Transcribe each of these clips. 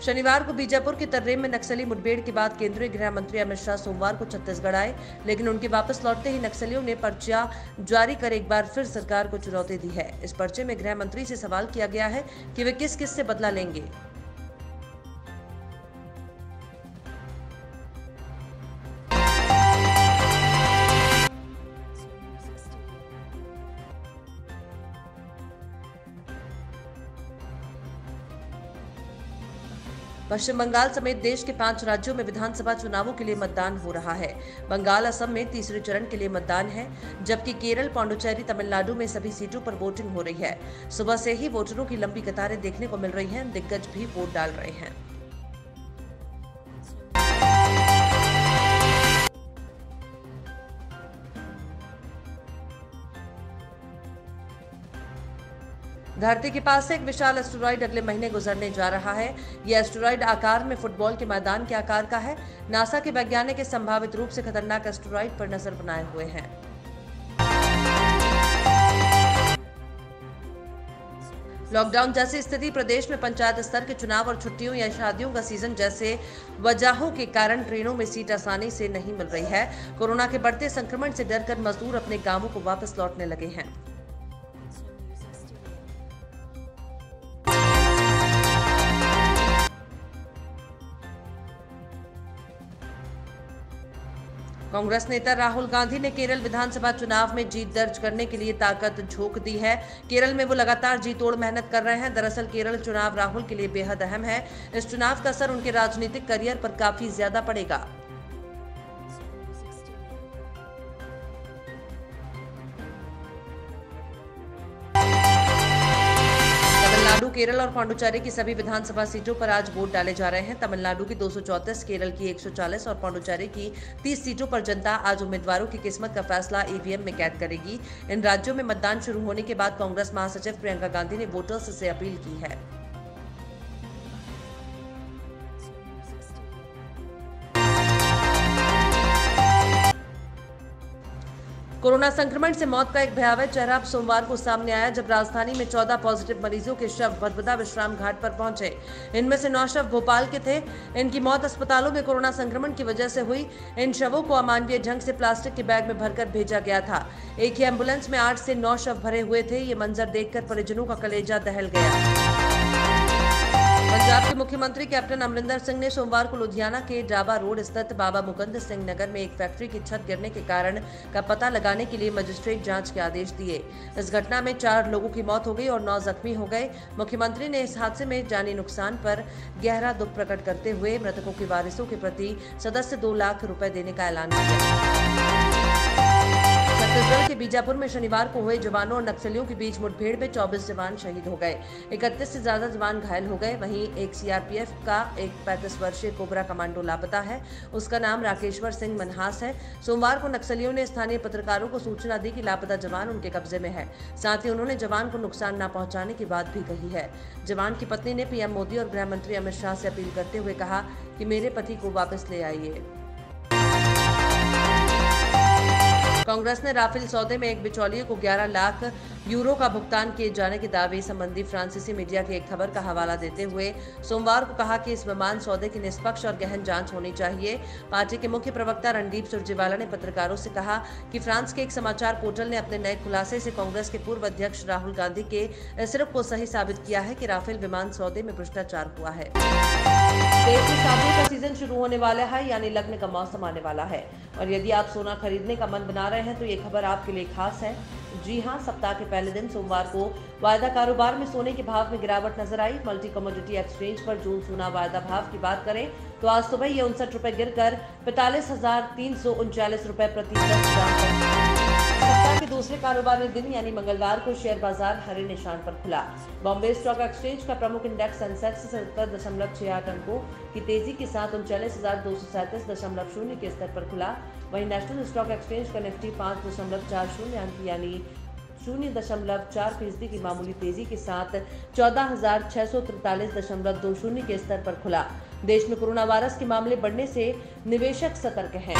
शनिवार को बीजापुर के तर्रेम में नक्सली मुठभेड़ के बाद केंद्रीय गृह मंत्री अमित शाह सोमवार को छत्तीसगढ़ आए, लेकिन उनके वापस लौटते ही नक्सलियों ने पर्चा जारी कर एक बार फिर सरकार को चुनौती दी है। इस पर्चे में गृह मंत्री से सवाल किया गया है कि वे किस किस से बदला लेंगे। पश्चिम बंगाल समेत देश के 5 राज्यों में विधानसभा चुनावों के लिए मतदान हो रहा है। बंगाल, असम में तीसरे चरण के लिए मतदान है, जबकि केरल, पांडुचेरी, तमिलनाडु में सभी सीटों पर वोटिंग हो रही है। सुबह से ही वोटरों की लंबी कतारें देखने को मिल रही हैं। दिग्गज भी वोट डाल रहे हैं। धरती के पास से एक विशाल एस्टेरॉयड अगले महीने गुजरने जा रहा है। यह एस्टेरॉयड आकार में फुटबॉल के मैदान के आकार का है। नासा के वैज्ञानिक इस संभावित रूप से खतरनाक एस्टेरॉयड पर नजर बनाए हुए हैं। लॉकडाउन जैसी स्थिति, प्रदेश में पंचायत स्तर के चुनाव और छुट्टियों या शादियों का सीजन जैसे वजहों के कारण ट्रेनों में सीट आसानी से नहीं मिल रही है। कोरोना के बढ़ते संक्रमण से डरकर मजदूर अपने गांवों को वापस लौटने लगे हैं। कांग्रेस नेता राहुल गांधी ने केरल विधानसभा चुनाव में जीत दर्ज करने के लिए ताकत झोंक दी है। केरल में वो लगातार जी तोड़ मेहनत कर रहे हैं। दरअसल केरल चुनाव राहुल के लिए बेहद अहम है। इस चुनाव का असर उनके राजनीतिक करियर पर काफी ज्यादा पड़ेगा। तमिलनाडु, केरल और पांडुचेरी की सभी विधानसभा सीटों पर आज वोट डाले जा रहे हैं। तमिलनाडु की 234, केरल की 140 और पांडुचेरी की 30 सीटों पर जनता आज उम्मीदवारों की किस्मत का फैसला ईवीएम में कैद करेगी। इन राज्यों में मतदान शुरू होने के बाद कांग्रेस महासचिव प्रियंका गांधी ने वोटर्स से अपील की है। कोरोना संक्रमण से मौत का एक भयावह चेहरा अब सोमवार को सामने आया, जब राजधानी में 14 पॉजिटिव मरीजों के शव भदभदा विश्राम घाट पर पहुंचे। इनमें से 9 शव भोपाल के थे। इनकी मौत अस्पतालों में कोरोना संक्रमण की वजह से हुई। इन शवों को अमानवीय ढंग से प्लास्टिक के बैग में भरकर भेजा गया था। एक ही एम्बुलेंस में 8 से 9 शव भरे हुए थे। ये मंजर देखकर परिजनों का कलेजा दहल गया। पंजाब के मुख्यमंत्री कैप्टन अमरिंदर सिंह ने सोमवार को लुधियाना के डाबा रोड स्थित बाबा मुकुंद सिंह नगर में एक फैक्ट्री की छत गिरने के कारण का पता लगाने के लिए मजिस्ट्रेट जांच के आदेश दिए। इस घटना में 4 लोगों की मौत हो गई और 9 जख्मी हो गए। मुख्यमंत्री ने इस हादसे में जानी नुकसान पर गहरा दुख प्रकट करते हुए मृतकों के वारिसों के प्रति सदस्य 2 लाख रुपए देने का ऐलान किया। छत्तीसगढ़ के बीजापुर में शनिवार को हुए जवानों और नक्सलियों के बीच मुठभेड़ में 24 जवान शहीद हो गए। 31 से ज्यादा जवान घायल हो गए। वहीं एक सीआरपीएफ का एक 35 वर्षीय कोबरा कमांडो लापता है। उसका नाम राकेश्वर सिंह मनहास है। सोमवार को नक्सलियों ने स्थानीय पत्रकारों को सूचना दी कि लापता जवान उनके कब्जे में है। साथ ही उन्होंने जवान को नुकसान न पहुंचाने की बात भी कही है। जवान की पत्नी ने पीएम मोदी और गृह मंत्री अमित शाह से अपील करते हुए कहा कि मेरे पति को वापस ले आइए। कांग्रेस ने राफेल सौदे में एक बिचौलिए को 11 लाख यूरो का भुगतान किए जाने के दावे संबंधी फ्रांसीसी मीडिया की एक खबर का हवाला देते हुए सोमवार को कहा कि इस विमान सौदे की निष्पक्ष और गहन जांच होनी चाहिए। पार्टी के मुख्य प्रवक्ता रणदीप सुरजेवाला ने पत्रकारों से कहा कि फ्रांस के एक समाचार पोर्टल ने अपने नए खुलासे से कांग्रेस के पूर्व अध्यक्ष राहुल गांधी के इस आरोप को सही साबित किया है कि राफेल विमान सौदे में भ्रष्टाचार हुआ है। देश में शादियों का सीजन शुरू होने वाला है, यानी लगन का मौसम आने वाला है। और यदि आप सोना खरीदने का मन बना रहे हैं तो ये खबर आपके लिए खास है। जी हां, सप्ताह के पहले दिन सोमवार को वायदा कारोबार में सोने के भाव में गिरावट नजर आई। मल्टी कमोडिटी एक्सचेंज पर जून सोना वायदा भाव की बात करें तो आज सुबह ये 59 रुपए गिरकर 45,339 रुपए प्रति 10 ग्राम पर। सप्ताह के दूसरे कारोबारी दिन यानी मंगलवार को शेयर बाजार हरे निशान पर खुला। बॉम्बे स्टॉक एक्सचेंज का प्रमुख इंडेक्स सेंसेक्स 77.68 अंकों की तेजी के साथ 39,237.0 के स्तर पर खुला। वहीं नेशनल स्टॉक एक्सचेंज का निफ्टी 5.40 अंक यानी 0.4% की मामूली तेजी के साथ 14,643.20 के स्तर पर खुला। देश में कोरोना वायरस के मामले बढ़ने से निवेशक सतर्क हैं।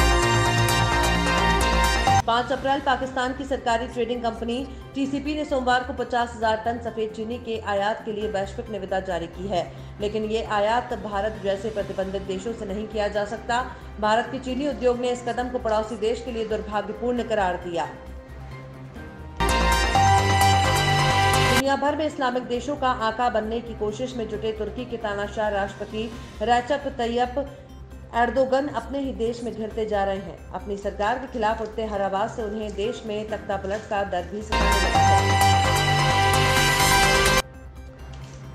5 अप्रैल पाकिस्तान की सरकारी ट्रेडिंग कंपनी टीसीपी ने सोमवार को 50,000 टन सफेद चीनी के आयात के लिए वैश्विक निविदा जारी की है, लेकिन ये आयात भारत जैसे प्रतिबंधित देशों से नहीं किया जा सकता। भारत के चीनी उद्योग ने इस कदम को पड़ोसी देश के लिए दुर्भाग्यपूर्ण करार दिया। दुनिया भर में इस्लामिक देशों का आका बनने की कोशिश में जुटे तुर्की के तानाशाह राष्ट्रपति रेचेप तय्यप एर्दोगन अपने ही देश में घिरते जा रहे हैं। अपनी सरकार के खिलाफ उठते हर आवाज से उन्हें देश में तख्तापलट का डर भी सताने लगा है।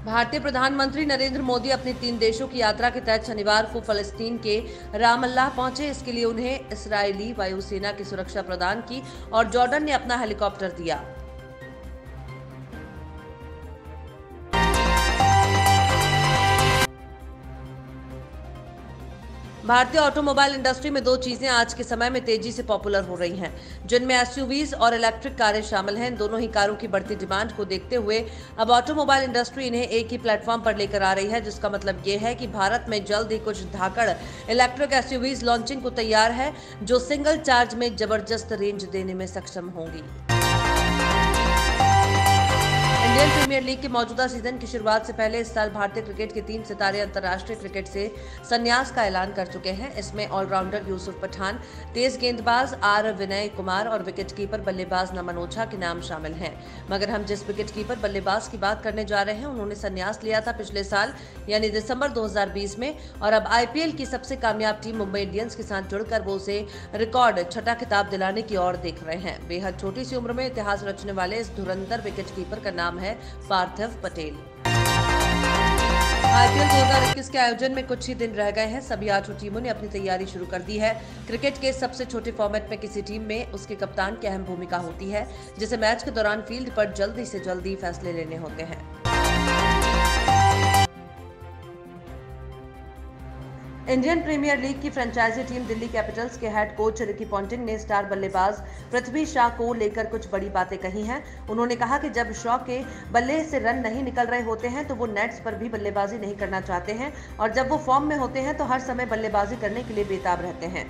भारतीय प्रधानमंत्री नरेंद्र मोदी अपनी 3 देशों की यात्रा के तहत शनिवार को फलस्तीन के रामल्लाह पहुंचे। इसके लिए उन्हें इस्राएली वायुसेना की सुरक्षा प्रदान की और जॉर्डन ने अपना हेलीकॉप्टर दिया। भारतीय ऑटोमोबाइल इंडस्ट्री में 2 चीजें आज के समय में तेजी से पॉपुलर हो रही हैं, जिनमें एसयूवीज और इलेक्ट्रिक कारें शामिल हैं। दोनों ही कारों की बढ़ती डिमांड को देखते हुए अब ऑटोमोबाइल इंडस्ट्री इन्हें एक ही प्लेटफॉर्म पर लेकर आ रही है, जिसका मतलब ये है कि भारत में जल्द ही कुछ धाकड़ इलेक्ट्रिक एसयूवीज लॉन्चिंग को तैयार है, जो सिंगल चार्ज में जबरदस्त रेंज देने में सक्षम होंगी। इंडियन प्रीमियर लीग के मौजूदा सीजन की शुरुआत से पहले इस साल भारतीय क्रिकेट के 3 सितारे अंतर्राष्ट्रीय क्रिकेट से संन्यास का ऐलान कर चुके हैं। इसमें ऑलराउंडर यूसुफ पठान, तेज गेंदबाज आर विनय कुमार और विकेटकीपर बल्लेबाज नमन ओझा के नाम शामिल हैं। मगर हम जिस विकेटकीपर बल्लेबाज की बात करने जा रहे हैं, उन्होंने संन्यास लिया था पिछले साल यानी दिसंबर 2020 में, और अब आईपीएल की सबसे कामयाब टीम मुंबई इंडियंस के साथ जुड़कर वो उसे रिकॉर्ड 6ठा खिताब दिलाने की ओर देख रहे हैं। बेहद छोटी सी उम्र में इतिहास रचने वाले इस धुरंधर विकेटकीपर का नाम है पार्थिव पटेल। आईपीएल 2021 के आयोजन में कुछ ही दिन रह गए हैं। सभी 8 टीमों ने अपनी तैयारी शुरू कर दी है। क्रिकेट के सबसे छोटे फॉर्मेट में किसी टीम में उसके कप्तान की अहम भूमिका होती है, जिसे मैच के दौरान फील्ड पर जल्दी से जल्दी फैसले लेने होते हैं। इंडियन प्रीमियर लीग की फ्रेंचाइजी टीम दिल्ली कैपिटल्स के हेड कोच रिकी पॉन्टिंग ने स्टार बल्लेबाज पृथ्वी शॉ को लेकर कुछ बड़ी बातें कही हैं। उन्होंने कहा कि जब शॉ के बल्ले से रन नहीं निकल रहे होते हैं तो वो नेट्स पर भी बल्लेबाजी नहीं करना चाहते हैं, और जब वो फॉर्म में होते हैं तो हर समय बल्लेबाजी करने के लिए बेताब रहते हैं।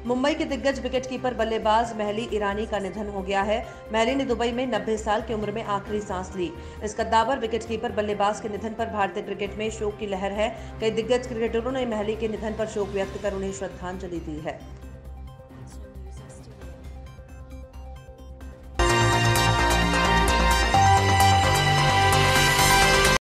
मुंबई के दिग्गज विकेटकीपर बल्लेबाज महली ईरानी का निधन हो गया है। महली ने दुबई में 90 साल की उम्र में आखिरी सांस ली। इस कद्दावर विकेटकीपर बल्लेबाज के निधन पर भारतीय क्रिकेट में शोक की लहर है। कई दिग्गज क्रिकेटरों ने महली के निधन पर शोक व्यक्त कर उन्हें श्रद्धांजलि दी है।